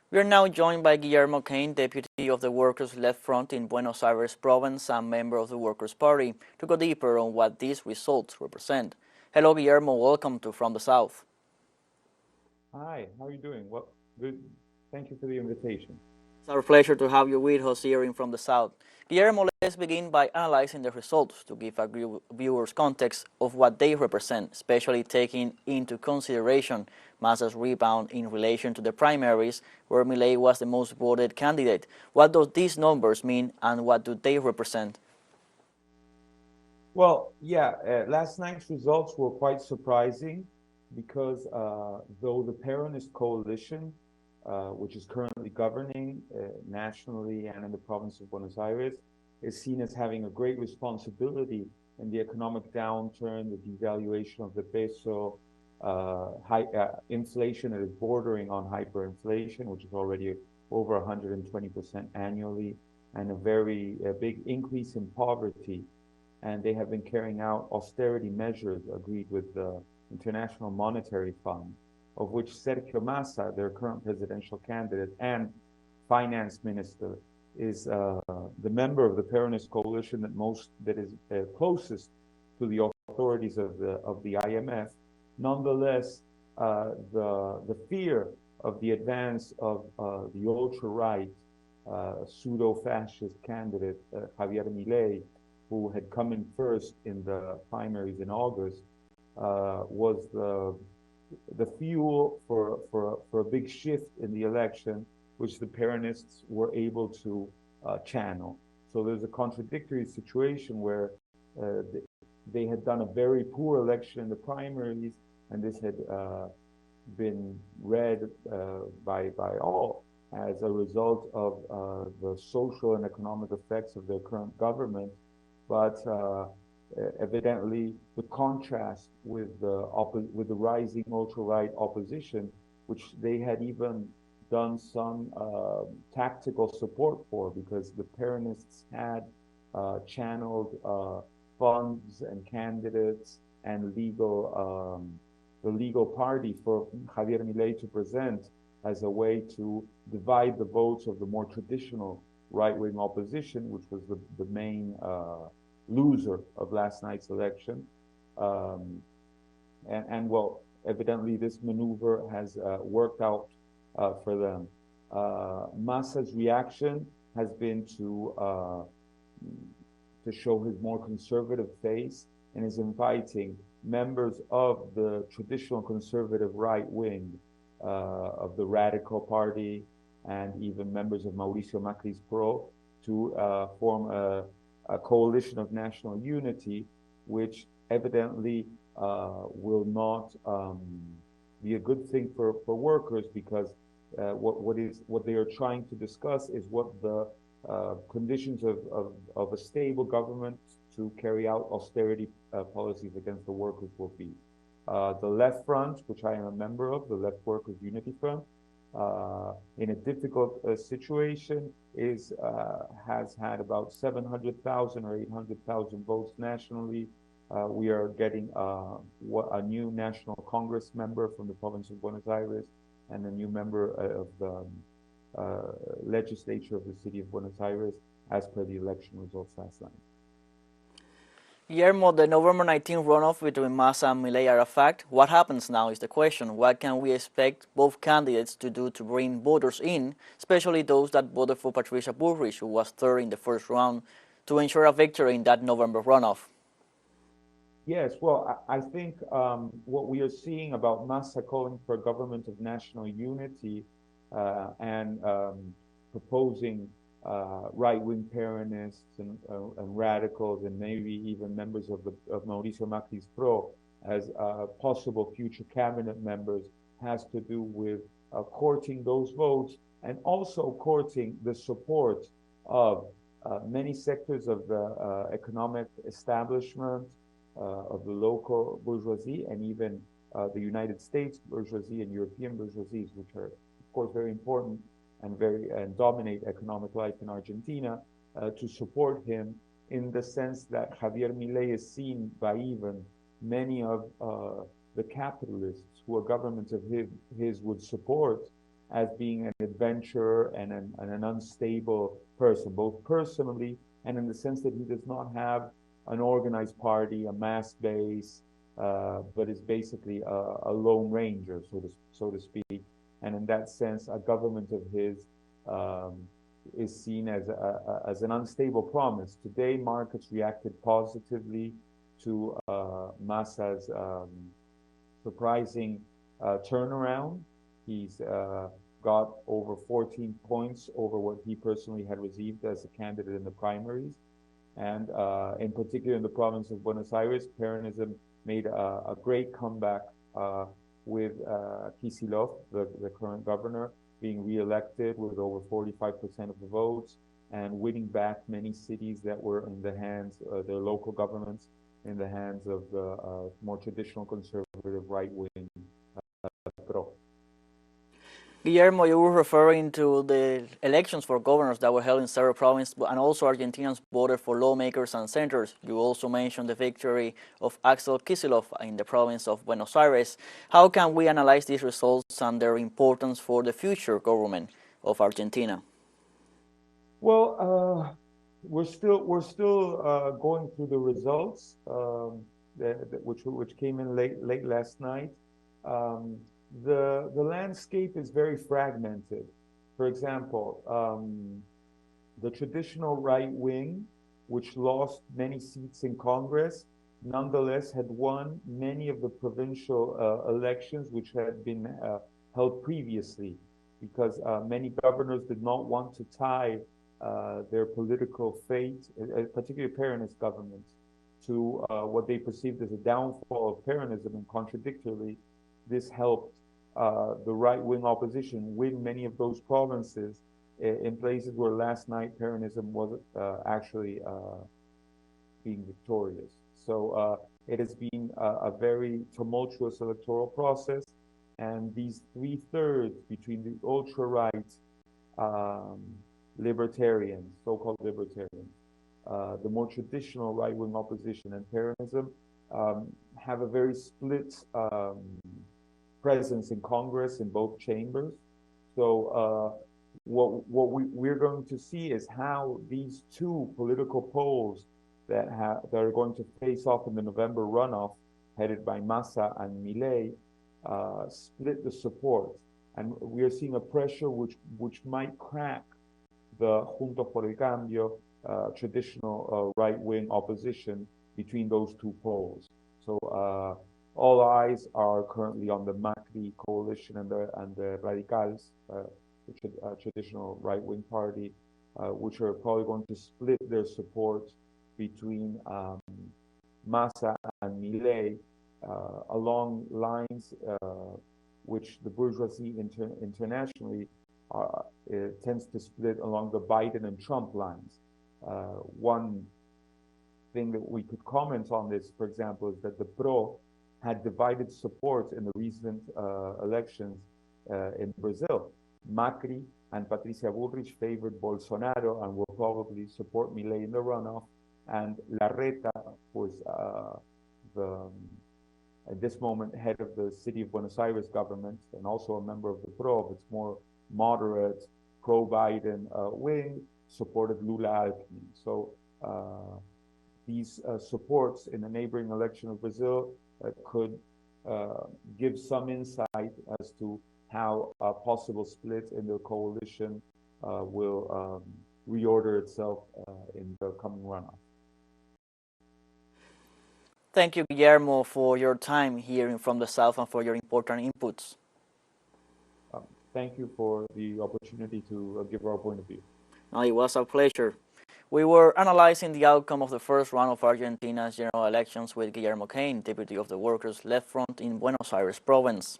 We are now joined by Guillermo Kane, deputy of the Workers' Left Front in Buenos Aires province and member of the Workers' Party, to go deeper on what these results represent. Hello, Guillermo. Welcome to From the South. Hi, how are you doing? Well, good. Thank you for the invitation. It's our pleasure to have you with us here in From the South. Guillermo, let's begin by analyzing the results to give our viewers context of what they represent, especially taking into consideration Massa's rebound in relation to the primaries, where Milei was the most voted candidate. What do these numbers mean, and what do they represent? Well, yeah, last night's results were quite surprising because though the Peronist coalition, which is currently governing nationally and in the province of Buenos Aires, is seen as having a great responsibility in the economic downturn, the devaluation of the peso, inflation that is bordering on hyperinflation, which is already over 120% annually, and a very big increase in poverty. And they have been carrying out austerity measures agreed with the International Monetary Fund, of which Sergio Massa, their current presidential candidate and finance minister, is the member of the Peronist coalition that is closest to the authorities of the IMF. Nonetheless, the fear of the advance of the ultra-right pseudo-fascist candidate Javier Milei, who had come in first in the primaries in August, was the fuel for a big shift in the election, which the Peronists were able to channel. So there's a contradictory situation where they had done a very poor election in the primaries, and this had been read by all as a result of the social and economic effects of their current government. But evidently, the contrast with the rising ultra-right opposition, which they had even done some tactical support for, because the Peronists had channeled funds and candidates and the legal party for Javier Milei to present as a way to divide the votes of the more traditional right-wing opposition, which was the main loser of last night's election. And well, evidently this maneuver has worked out for them. Massa's reaction has been to show his more conservative face, and is inviting members of the traditional conservative right wing of the Radical Party, and even members of Mauricio Macri's PRO, to form a coalition of national unity, which evidently will not be a good thing for workers, because what they are trying to discuss is what the conditions of a stable government to carry out austerity policies against the workers will be. The Left Front, which I am a member of, the Left Workers Unity Front, in a difficult situation, has had about 700,000 or 800,000 votes nationally. We are getting a new National Congress member from the province of Buenos Aires, and a new member of the legislature of the city of Buenos Aires, as per the election results last night. Guillermo, the November 19 runoff between Massa and Milei are a fact. What happens now is the question. What can we expect both candidates to do to bring voters in, especially those that voted for Patricia Bullrich, who was third in the first round, to ensure a victory in that November runoff? Yes, well, I think what we are seeing about Massa calling for a government of national unity and proposing right-wing Peronists and radicals, and maybe even members of Mauricio Macri's PRO as possible future cabinet members, has to do with courting those votes, and also courting the support of many sectors of the economic establishment, of the local bourgeoisie, and even the United States bourgeoisie and European bourgeoisies, which are, of course, very important and dominate economic life in Argentina, to support him, in the sense that Javier Milei is seen by even many of the capitalists who a government of his would support as being an adventurer and an unstable person, both personally and in the sense that he does not have an organized party, a mass base, but is basically a lone ranger, so to speak. And in that sense, a government of his um, is seen as an unstable promise. Today, markets reacted positively to Massa's surprising turnaround. He's got over 14 points over what he personally had received as a candidate in the primaries. And in particular, in the province of Buenos Aires, Peronism made a great comeback with Kicillof, the current governor, being reelected with over 45% of the votes and winning back many cities that were in the hands, their local governments, in the hands of the more traditional conservative right-wing PRO. Guillermo, you were referring to the elections for governors that were held in several provinces, and also Argentinians voted for lawmakers and senators. You also mentioned the victory of Axel Kicillof in the province of Buenos Aires. How can we analyze these results and their importance for the future government of Argentina? Well, we're still going through the results, which came in late last night. Um, the landscape is very fragmented. For example, the traditional right wing, which lost many seats in Congress, nonetheless had won many of the provincial elections which had been held previously, because many governors did not want to tie their political fate, particularly Peronist governments, to what they perceived as a downfall of Peronism, and contradictorily, this helped the right-wing opposition win many of those provinces in places where last night Peronism was actually being victorious. So it has been a very tumultuous electoral process, and these 3/3 between the ultra-right um, libertarians, so-called libertarians, the more traditional right-wing opposition and Peronism have a very split presence in Congress in both chambers. So we're going to see is how these two political poles that are going to face off in the November runoff, headed by Massa and Milei, split the support, and we are seeing a pressure which might crack the Juntos por el Cambio traditional right-wing opposition between those two poles. So all eyes are currently on the Macri coalition and the Radicals, the traditional right-wing party, which are probably going to split their support between Massa and Milei along lines which the bourgeoisie internationally tends to split along the Biden and Trump lines. One thing that we could comment on this, for example, is that the PRO had divided support in the recent elections in Brazil. Macri and Patricia Bullrich favored Bolsonaro and will probably support Milei in the runoff. And Larreta was at this moment, head of the city of Buenos Aires government and also a member of the PRO, of its more moderate pro-Biden wing, supported Lula Alckmin. So these supports in the neighboring election of Brazil could give some insight as to how a possible split in the coalition will reorder itself in the coming runoff. Thank you, Guillermo, for your time hearing from the South and for your important inputs. Thank you for the opportunity to give our point of view. No, it was a pleasure. We were analyzing the outcome of the first round of Argentina's general elections with Guillermo Kane, deputy of the Workers' Left Front in Buenos Aires province.